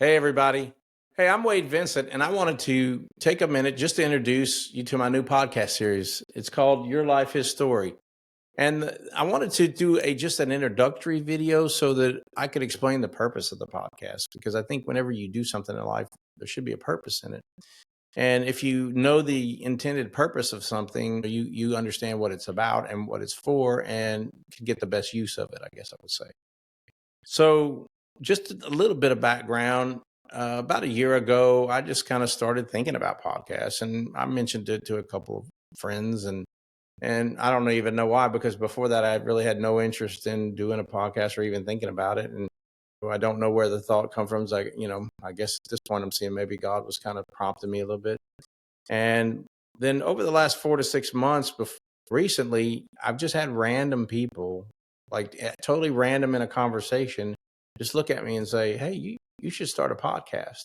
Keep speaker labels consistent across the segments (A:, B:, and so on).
A: Hey, everybody. Hey, I'm Wade Vincent, and I wanted to take a minute just to introduce you to my new podcast series. It's called Your Life, His Story. And I wanted to do just an introductory video so that I could explain the purpose of the podcast, because I think whenever you do something in life, there should be a purpose in it. And if you know the intended purpose of something, you understand what it's about and what it's for, and can get the best use of it, I guess I would say. So, just a little bit of background. About a year ago, I just kind of started thinking about podcasts, and I mentioned it to a couple of friends, and I don't even know why, because before that, I really had no interest in doing a podcast or even thinking about it, and I don't know where the thought come from. It's like, I guess at this point, I'm seeing maybe God was kind of prompting me a little bit, and then over the last 4 to 6 months, recently, I've just had random people, like totally random in a conversation, just look at me and say, "Hey, you should start a podcast."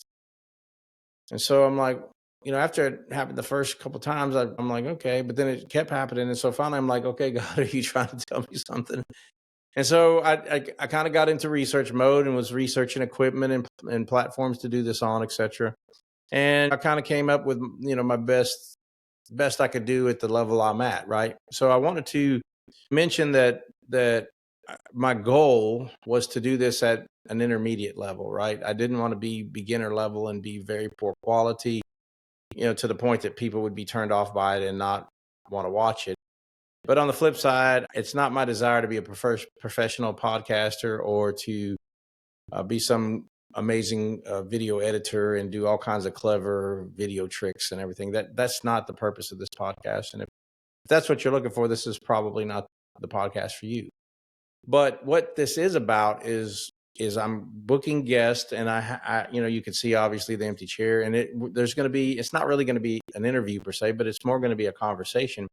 A: And so I'm like, after it happened the first couple of times, I'm like, okay, but then it kept happening, and so finally I'm like, okay, God, are you trying to tell me something? And so I kind of got into research mode and was researching equipment and platforms to do this on, etc. And I kind of came up with my best I could do at the level I'm at, right? So I wanted to mention that my goal was to do this at an intermediate level, right? I didn't want to be beginner level and be very poor quality, to the point that people would be turned off by it and not want to watch it. But on the flip side, it's not my desire to be a professional podcaster or to be some amazing video editor and do all kinds of clever video tricks and everything. That's not the purpose of this podcast. And if that's what you're looking for, this is probably not the podcast for you. But what this is about is I'm booking guests, and you can see obviously the empty chair, and it's not really going to be an interview per se, but it's more going to be a conversation.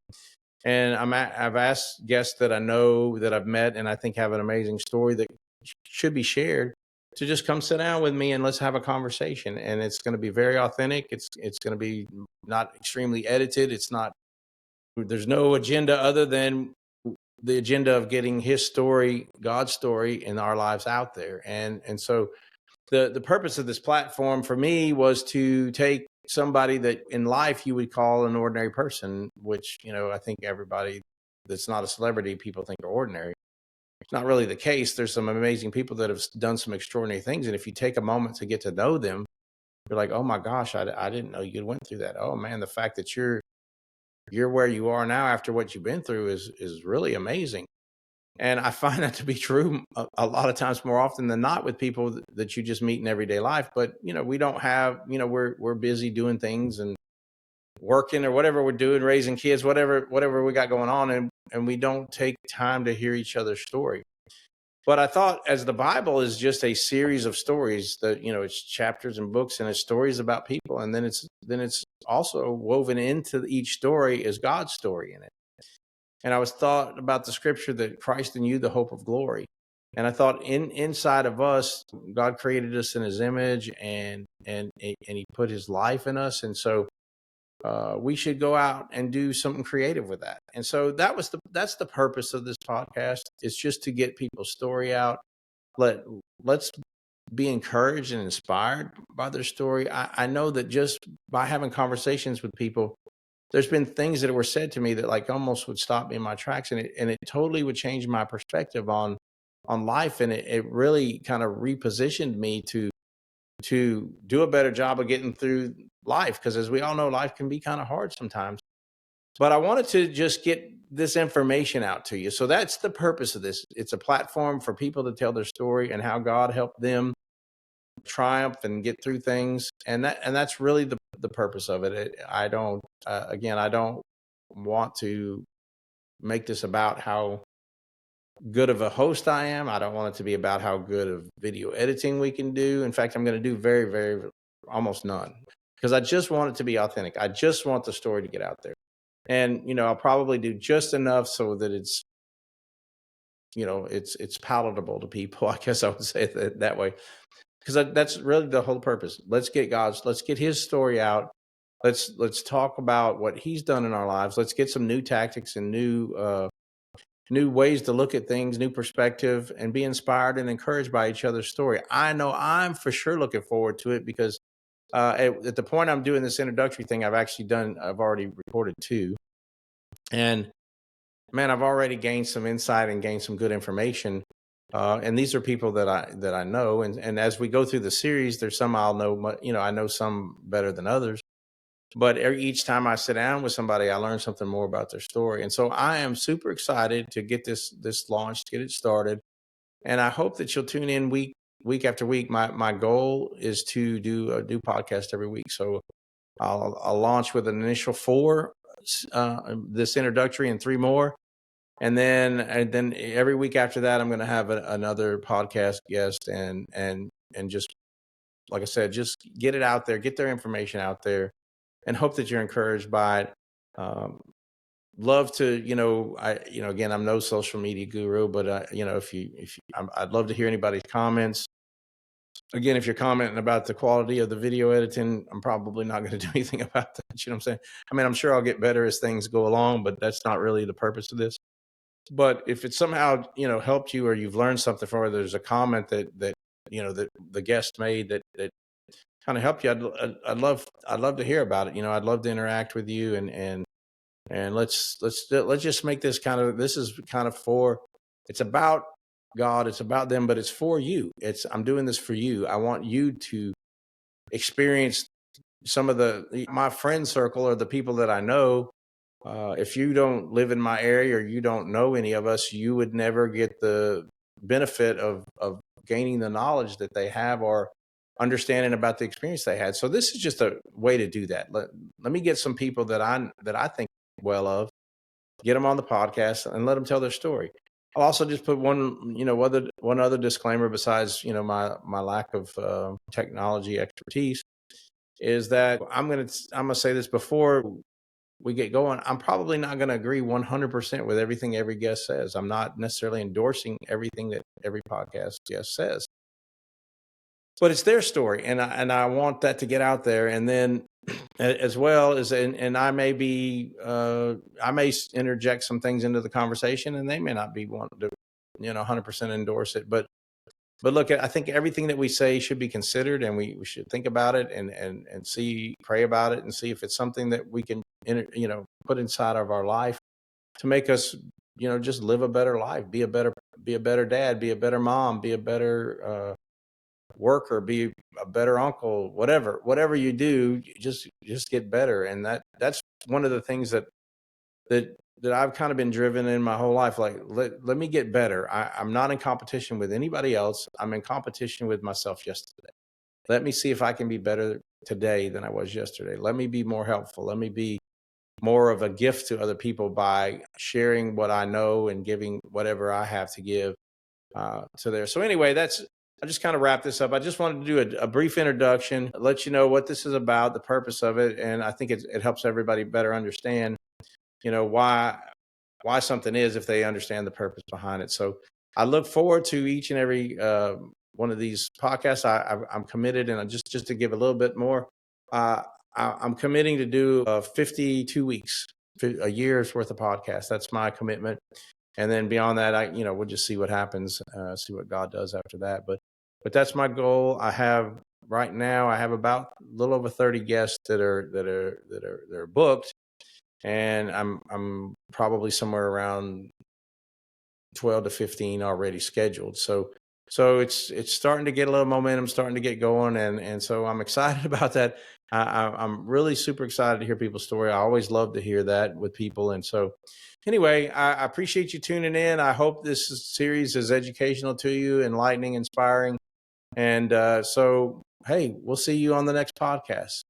A: And I've asked guests that I know, that I've met, and I think have an amazing story that should be shared, to just come sit down with me and let's have a conversation. And it's going to be very authentic. It's going to be not extremely edited. There's no agenda other than the agenda of getting his story, God's story in our lives out there. And so the purpose of this platform for me was to take somebody that in life you would call an ordinary person, which, I think everybody that's not a celebrity, people think are ordinary. It's not really the case. There's some amazing people that have done some extraordinary things. And if you take a moment to get to know them, you're like, oh my gosh, I didn't know you went through that. Oh man, the fact that you're where you are now after what you've been through is really amazing. And I find that to be true a lot of times, more often than not, with people that you just meet in everyday life. But we don't have, we're busy doing things and working or whatever we're doing, raising kids, whatever we got going on, and we don't take time to hear each other's story. But I thought, as the Bible is just a series of stories, that it's chapters and books, and it's stories about people, and then it's also woven into each story is God's story in it. And I was thought about the scripture that Christ in you, the hope of glory. And I thought inside of us, God created us in his image, and he put his life in us. And so we should go out and do something creative with that. And so that's the purpose of this podcast. It's just to get people's story out. Let's be encouraged and inspired by their story. I know that just by having conversations with people, there's been things that were said to me that like almost would stop me in my tracks, and it totally would change my perspective on life. And it really kind of repositioned me to do a better job of getting through life. Because as we all know, life can be kind of hard sometimes. But I wanted to just get this information out to you. So that's the purpose of this. It's a platform for people to tell their story and how God helped them triumph and get through things. And that's really the purpose of it. I don't want to make this about how good of a host I am. I don't want it to be about how good of video editing we can do. In fact, I'm going to do very, very, almost none, because I just want it to be authentic. I just want the story to get out there. And, I'll probably do just enough so that it's palatable to people. I guess I would say it that way, because that's really the whole purpose. Let's get his story out. Let's talk about what he's done in our lives. Let's get some new tactics and new new ways to look at things, new perspective, and be inspired and encouraged by each other's story. I know I'm for sure looking forward to it because at the point I'm doing this introductory thing, I've already recorded two. And man, I've already gained some insight and gained some good information. And these are people that I know. And as we go through the series, there's some I'll know, I know some better than others. But each time I sit down with somebody, I learn something more about their story. And so I am super excited to get this launched, get it started. And I hope that you'll tune in week after week. My goal is to do a new podcast every week. So I'll launch with an initial 4, this introductory, and 3 more. And then every week after that, I'm going to have another podcast guest and just, like I said, just get it out there, get their information out there, and hope that you're encouraged by it. Love to, again, I'm no social media guru, but I'd love to hear anybody's comments. Again, if you're commenting about the quality of the video editing, I'm probably not going to do anything about that. You know what I'm saying? I mean, I'm sure I'll get better as things go along, but that's not really the purpose of this. But if it somehow, helped you, or you've learned something from it, there's a comment that the guest made that kind of helped you, I'd love to hear about it. I'd love to interact with you, and let's just make this is kind of it's about God, it's about them, but it's for you. I'm doing this for you. I want you to experience some of my friend circle, or the people that I know. If you don't live in my area, or you don't know any of us, you would never get the benefit of gaining the knowledge that they have, or understanding about the experience they had. So this is just a way to do that. Let me get some people that I think well of, get them on the podcast, and let them tell their story. I'll also just put one other disclaimer besides, my lack of technology expertise, is that I'm gonna say this before we get going. I'm probably not going to agree 100% with everything every guest says. I'm not necessarily endorsing everything that every podcast guest says, but it's their story, and I want that to get out there. And then, as well as, and I may interject some things into the conversation, and they may not be wanting to, 100% endorse it. But look, I think everything that we say should be considered, and we should think about it, and pray about it, and see if it's something that we can, put inside of our life to make us, just live a better life, be a better dad, be a better mom, be a better worker, be a better uncle, whatever you do, just get better. And that's one of the things that I've kind of been driven in my whole life. Like, let me get better. I'm not in competition with anybody else. I'm in competition with myself yesterday. Let me see if I can be better today than I was yesterday. Let me be more helpful. Let me be more of a gift to other people by sharing what I know and giving whatever I have to give to there. So anyway, I just kind of wrap this up. I just wanted to do a brief introduction, let you know what this is about, the purpose of it. And I think it helps everybody better understand, why something is, if they understand the purpose behind it. So I look forward to each and every one of these podcasts. I'm committed, and just to give a little bit more, I'm committing to do 52 weeks, a year's worth of podcasts. That's my commitment. And then beyond that, we'll just see what happens, see what God does after that. But that's my goal. Right now, I have about a little over 30 guests that are booked, and I'm probably somewhere around 12 to 15 already scheduled. So it's starting to get a little momentum, starting to get going, and so I'm excited about that. I'm really super excited to hear people's story. I always love to hear that with people, and so anyway, I appreciate you tuning in. I hope this series is educational to you, enlightening, inspiring, and so hey, we'll see you on the next podcast.